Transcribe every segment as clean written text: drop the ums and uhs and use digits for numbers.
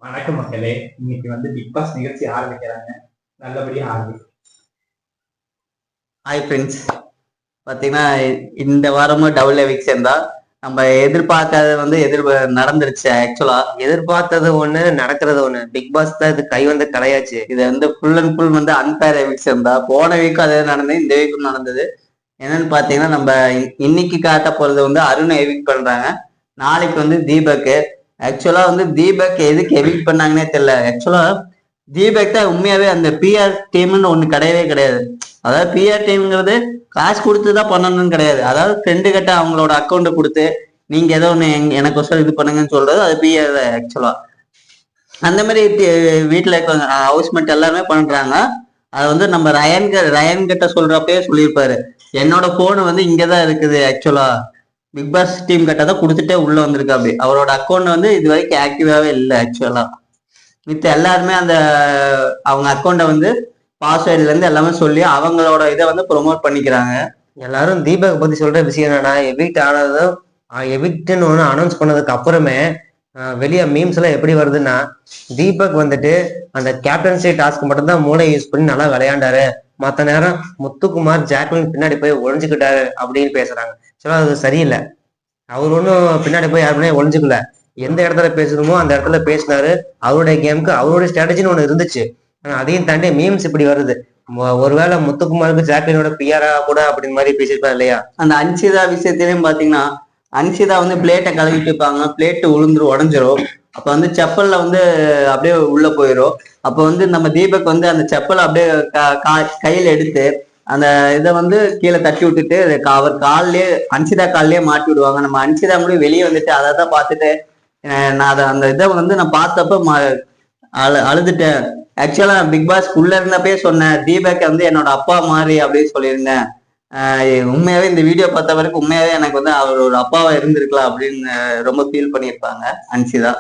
வணக்கம் மக்களே. இன்னைக்கு பிக் பாஸ் நிகழ்ச்சி ஆரம்பிக்கிறாங்க. நல்லபடியா ஆரம்பிக்கும். ஹாய் ஃப்ரெண்ட்ஸ், பார்த்தீங்கன்னா இந்த வாரமும் டபுள் எவிக்ஷன் தான். நம்ம எதிர்பார்க்காத நடந்துருச்சு. ஆக்சுவலா எதிர்பார்த்தது ஒண்ணு, நடக்கிறது ஒண்ணு. பிக் பாஸ் தான் இது கை வந்து கலையாச்சு. இது full and full unfair eviction தான். போன வீக்கும் அதே நடந்தது, இந்த வீக்கும் நடந்தது. என்னன்னு பார்த்தீங்கன்னா நம்ம இன்னைக்கு காட்ட போறது அருணை எவிக் பண்றாங்க. நாளைக்கு தீபக்கு. ஆக்சுவலா தீபக் எதுக்கு எவிக் பண்ணாங்கன்னே தெரியல. ஆக்சுவலா தீபக் தான் உண்மையாவே அந்த பிஆர் டீம்னு ஒண்ணு கிடையவே கிடையாது. அதாவது பிஆர் டீம்ங்கிறது காசு கொடுத்துதான் பண்ணணும்னு கிடையாது. அதாவது ஃப்ரெண்டு கிட்ட அவங்களோட அக்கௌண்ட் கொடுத்து நீங்க ஏதோ ஒண்ணு எனக்கு இது பண்ணுங்கன்னு சொல்றது அது பிஆர். ஆக்சுவலா அந்த மாதிரி வீட்டுல இருக்க ஹவுஸ்மேட் எல்லாருமே பண்றாங்க. அது நம்ம ரயன் கிட்ட சொல்றப்பயே சொல்லியிருப்பாரு, என்னோட போனு இங்கதான் இருக்குது. ஆக்சுவலா பிக் பாஸ் டீம் கிட்ட தான் கொடுத்துட்டே உள்ள வந்திருக்கு. அப்படி அவரோட அக்கௌண்ட் இது வரைக்கும் ஆக்டிவாவே இல்லை. ஆக்சுவலா மித்த எல்லாருமே அவங்க அக்கௌண்ட்டை பாஸ்வேர்ட்ல இருந்து எல்லாமே சொல்லி அவங்களோட இதை ப்ரொமோட் பண்ணிக்கிறாங்க. எல்லாரும் தீபக் பத்தி சொல்ற விஷயம் என்னன்னா, எவிக்ட் ஆனதும் எவிக்ட்னு ஒன்று அனௌன்ஸ் பண்ணதுக்கு அப்புறமே வெளியே மீம்ஸ் எல்லாம் எப்படி வருதுன்னா, தீபக் அந்த கேப்டன்சி டாஸ்க் மட்டும்தான் மூளை யூஸ் பண்ணி நல்லா விளையாண்டாரு, மற்ற நேரம் முத்துக்குமார் ஜாக்லின் பின்னாடி போய் ஒழிஞ்சுக்கிட்டாரு அப்படின்னு பேசுறாங்க. சொல்ல அது சரியில்லை. அவர் ஒன்றும் பின்னாடி போய் யாருமே ஒழிஞ்சுக்கல. எந்த இடத்துல பேசணுமோ அந்த இடத்துல பேசினாரு. அவருடைய கேமுக்கு அவருடைய ஸ்ட்ராட்டஜின்னு ஒன்று இருந்துச்சு. ஆனால் அதையும் தாண்டி மீம்ஸ் இப்படி வருது. ஒருவேளை முத்துக்குமாருக்கு ஜாக்லினோட பிஆரா கூட அப்படின்னு மாதிரி பேசியிருப்பா இல்லையா? அந்த அன்சிதா விஷயத்திலையும் பாத்தீங்கன்னா, அன்சிதா பிளேட்டை கழுவிட்டு இருப்பாங்க. பிளேட்டு உடைஞ்சிரும். அப்ப செப்பல்ல அப்படியே உள்ள போயிடும். அப்ப நம்ம தீபக் அந்த செப்பலை அப்படியே கையில எடுத்து அந்த இதை கீழே தட்டி விட்டுட்டு அவர் கால்லயே அன்சிதா கால்லயே மாட்டி விடுவாங்க. நம்ம அன்சிதா கூட வெளியே அதை தான் பார்த்துட்டு நான் அந்த இதை நான் பார்த்தப்ப அழுதுட்டேன். ஆக்சுவலா நான் பிக் பாஸ் உள்ள இருந்தப்பே சொன்னேன், தீபக் என்னோட அப்பா மாதிரி அப்படின்னு சொல்லியிருந்தேன். உண்மையாவே இந்த வீடியோ பார்த்த வரைக்கும் உண்மையாவே எனக்கு அவர் ஒரு அப்பாவா இருந்திருக்கலாம் அப்படின்னு ரொம்ப ஃபீல் பண்ணியிருப்பாங்க அன்சிதா.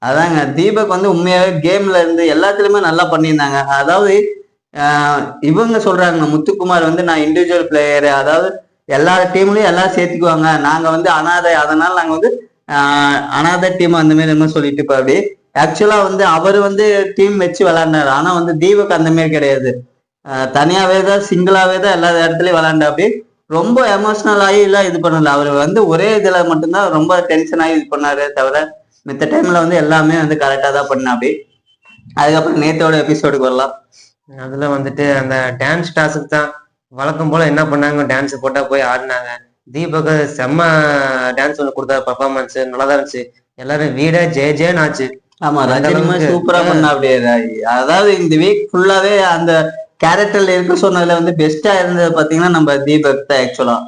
அதாங்க தீபக் உண்மையாவே கேம்ல இருந்து எல்லாத்துலயுமே நல்லா பண்ணியிருந்தாங்க. அதாவது இவங்க சொல்றாங்க முத்துக்குமார் நான் இண்டிவிஜுவல் பிளேயரு, அதாவது எல்லா டீம்லயும் எல்லாரும் சேர்த்துக்குவாங்க, நாங்க அனாதை, அதனால நாங்க அனாதை டீம் அந்த மாதிரி சொல்லிட்டு இருப்பா. அப்படி ஆக்சுவலா அவர் டீம் வச்சு விளையாண்டாரு. ஆனா தீபக் அந்த மாதிரி கிடையாது. தனியாவே தான் சிங்கிளாவே தான் எல்லா இடத்துலயும் விளையாண்டா. அப்படி ரொம்ப எமோஷனல் ஆகி எல்லாம் இது பண்ணல. அவர் ஒரே இதுல மட்டும்தான் ரொம்ப டென்ஷன் ஆகி இது பண்ணாரு தவிர மித்த டைம்ல எல்லாமே கரெக்டா தான் பண்ணா. அப்படி அதுக்கப்புறம் நேத்தோட எபிசோடுக்கு வரலாம். அதுல அந்த டான்ஸ் டாஸ்க்கு தான் வழக்கம் போல என்ன பண்ணாங்க, டான்ஸ் போட்டா போய் ஆடினாங்க. தீபக் செம்ம டான்ஸ் ஒன்று கொடுத்தா, பர்ஃபார்மன்ஸ் நல்லா தான் இருந்துச்சு. எல்லாரும் வீடே ஜேன்னு ஆச்சு. ஆமா, ரஜினிமா சூப்பரா பண்ணா. அப்படியே அதாவது இந்த வீக் ஃபுல்லாவே அந்த கேரக்டர்ல இருக்க சொன்னதுல பெஸ்டா இருந்தது பாத்தீங்கன்னா நம்ம தீபக் தான். ஆக்சுவலா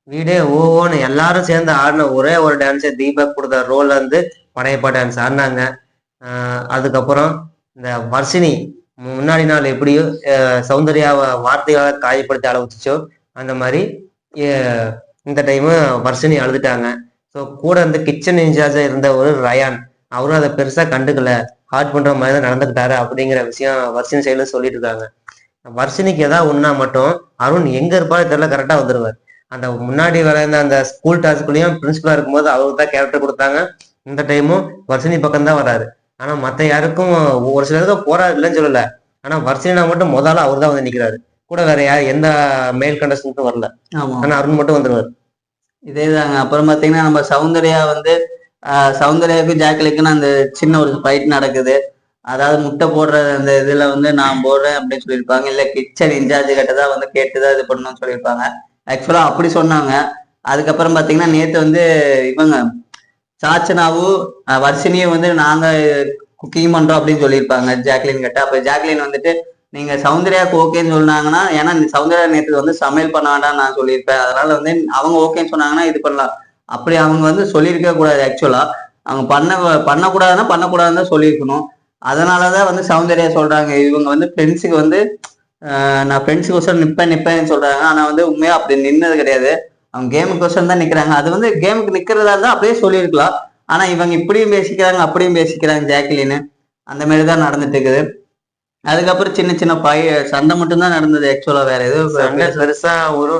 வீடே ஓன்னு எல்லாரும் சேர்ந்து ஆடின ஒரே ஒரு டான்ஸே தீபக் கொடுத்த ரோல்ல படையப்பா டான்ஸ் ஆடினாங்க. அதுக்கப்புறம் இந்த வர்ஷினி முன்னாடி நாள் எப்படியோ சௌந்தர்யாவை வார்த்தையால காயப்படுத்தி அளவுச்சோ அந்த மாதிரி இந்த டைமு வர்ஷினி அழுதுட்டாங்க. ஸோ கூட கிச்சன் இன்சார்ஜா இருந்த ஒரு ரயான், அவரும் அதை பெருசா கண்டுக்கல, ஹார்ட் பண்ற மாதிரி தான் நடந்துக்கிட்டாரு அப்படிங்கிற விஷயம் வர்ஷினி சைடுல சொல்லிட்டு இருக்காங்க. வர்ஷினிக்கு ஏதாவது ஒன்னா மட்டும் அருண் எங்க இருப்பாரு தெரியல, கரெக்டா வந்துருவார். அந்த முன்னாடி விளையாந்த அந்த ஸ்கூல் டாஸ்க்குள்ளேயும் பிரின்சிபலா இருக்கும்போது அவருக்கு தான் கேரக்டர் கொடுத்தாங்க. இந்த டைமும் வர்ஷினி பக்கம் தான் வராரு. ஆனா மத்த யாருக்கும் ஒரு சிலருக்கு போறாரு இல்லைன்னு சொல்லல. ஆனா வர்ஷினா மட்டும் முதல்ல அவர் தான் நிக்கிறாரு. கூட வேற யார் எந்த மேல் கண்டஸ்டன்ட்டும் வரல. ஆனா அருண் மட்டும் வந்துருவாரு. இதேதாங்க. அப்புறம் பாத்தீங்கன்னா நம்ம சௌந்தர்யா சௌந்தர்யாவுக்கு ஜாக்லிக்குன்னு அந்த சின்ன ஒரு ஃபைட் நடக்குது. அதாவது முட்டை போடுற அந்த இதுல நான் போடுறேன் அப்படின்னு சொல்லியிருப்பாங்க. இல்ல கிச்சன் இன்சார்ஜ் கிட்ட தான் கேட்டுதான் இது பண்ணணும்னு சொல்லியிருப்பாங்க. ஆக்சுவலா அப்படி சொன்னாங்க. அதுக்கப்புறம் பாத்தீங்கன்னா நேத்து இவங்க சாச்சனாவும் வர்ஷினியும் நாங்க குக்கிங் பண்றோம் அப்படின்னு சொல்லியிருப்பாங்க ஜாக்லின் கிட்ட. அப்ப ஜாக்லின் நீங்க சௌந்தர்யாவுக்கு ஓகேன்னு சொன்னாங்கன்னா, ஏன்னா சௌந்தர்யா நேற்று சமையல் பண்ண வேண்டாம் நான் சொல்லியிருப்பேன், அதனால அவங்க ஓகேன்னு சொன்னாங்கன்னா இது பண்ணலாம். அப்படி அவங்க சொல்லியிருக்க கூடாது. ஆக்சுவலா அவங்க பண்ணக்கூடாதுன்னா பண்ணக்கூடாதுன்னு தான் சொல்லியிருக்கணும். அதனாலதான் சௌந்தர்யா சொல்றாங்க, இவங்க ஃப்ரெண்ட்ஸுக்கு நான் ஃப்ரெண்ட்ஸுக்கோசரம் நிப்பேன்னு சொல்றாங்க. ஆனா உண்மையா அப்படி நின்னது கிடையாது. அவங்க கேமுக்கோசரம் தான் நிக்கிறாங்க. அது கேமுக்கு நிக்கிறதா இருந்தா அப்படியே சொல்லியிருக்கலாம். ஆனா இவங்க இப்படியும் பேசிக்கிறாங்க அப்படியும் பேசிக்கிறாங்க ஜாக்லின்னு. அந்த மாதிரிதான் நடந்துட்டு இருக்குது. அதுக்கப்புறம் சின்ன சின்ன சண்டை மட்டும்தான் நடந்தது. ஆக்சுவலா வேற எதுவும் பெருசா ஒரு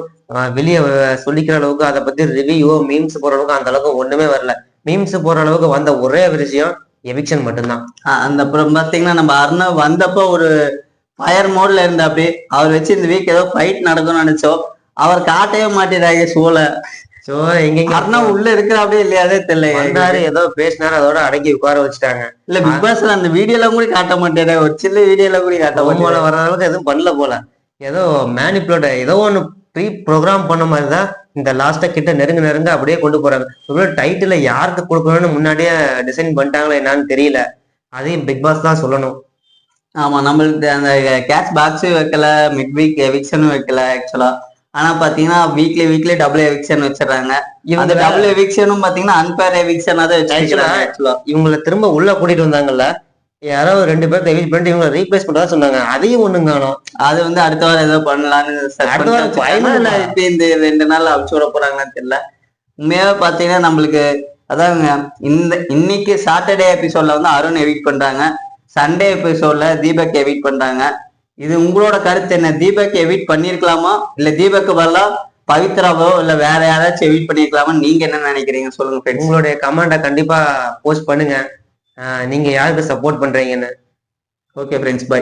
வெளியே சொல்லிக்கிற அளவுக்கு அதை பத்தி ரிவ்யூ மீம்ஸ் போற அளவுக்கு அந்த அளவுக்கு ஒண்ணுமே வரல. மீம்ஸ் போற அளவுக்கு வந்த ஒரே விஷயம் எவிக்ஷன் மட்டும்தான். அந்த அப்புறம் பாத்தீங்கன்னா நம்ம அர்ணவ் வந்தப்போ ஒரு ஃபயர் மோட்ல இருந்தா அப்படி அவர் வச்சு இந்த வீக் ஏதோ ஃபைட் நடக்கும்னு நினைச்சோம். அவர் காட்டவே மாட்டேறாங்க ஷோல. ஸோ எங்க அர்ணவ் உள்ள இருக்கிற அப்படியே இல்லையாதே தெரியல. வந்தாரு ஏதோ பேசினாரு, அதோட அடக்கி உட்கார வச்சுட்டாங்க. இல்ல பிக் பாஸ்ல அந்த வீடியோல கூட காட்ட மாட்டேறாங்க, ஒரு சின்ன வீடியோல கூட காட்ட போல வர அளவுக்கு எதுவும் பண்ணல போல. ஏதோ மேனிப்புலேட் ஏதோ ஒன்று ப்ரீ ப்ரோக்ராம் பண்ண மாதிரி தான் இந்த லாஸ்ட்டா கிட்ட நெருங்க அப்படியே கொண்டு போறாங்க. ஒருவேளை டைட்டில் யாருக்கு கொடுக்கணும்னு முன்னாடியே டிசைன் பண்ணிட்டாங்களா என்னன்னு தெரியல. அதையும் பிக் பாஸ் தான் சொல்லணும். ஆமா, நம்மளுக்கு அந்த கேஷ் பாக்ஸும் வைக்கல, மிட் வீக் எவிக்ஷனும் வைக்கல ஆக்சுவலா. ஆனா பாத்தீங்கன்னா வீக்லி டபுள் எவிக்ஷன் வச்சிடறாங்க. அந்த டபுள் எவிக்ஷனும் பாத்தீங்கன்னா அன்பேர் எவிக்ஷனா தான் வச்சிருக்காங்க ஆக்சுவலா. இவங்களை திரும்ப உள்ள கூட்டிட்டு வந்தாங்கல்ல, யாரோ 2 பேர் எவிக்ட் பண்ணிட்டு இவங்களை ரீப்ளேஸ் பண்றதா சொன்னாங்க. அதையும் ஒண்ணும் காணும். அது வந்து அடுத்த வாரம் ஏதோ பண்ணலான்னு இப்ப இந்த 2 நாள் அழிச்சு விட போறாங்கன்னு தெரியல. உண்மையாவே பாத்தீங்கன்னா நம்மளுக்கு அதாங்க இன்னைக்கு சாட்டர்டே எபிசோட்ல வந்து அருண் எவிக்ட் பண்றாங்க, சண்டே எபிசோட்ல தீபக் எவிக்ட் பண்றாங்க. இது உங்களோட கருத்து என்ன? தீபக் எவிட் பண்ணிருக்கலாமா, இல்ல தீபக் பதிலா பவித்ராவோ இல்ல வேற யாராச்சும் எவிட் பண்ணிருக்கலாமா? நீங்க என்ன நினைக்கிறீங்க சொல்லுங்க ஃப்ரெண்ட்ஸ். உங்களுடைய கமெண்ட்டை கண்டிப்பா போஸ்ட் பண்ணுங்க, நீங்க யாருக்கு சப்போர்ட் பண்றீங்கன்னு. Okay friends, by.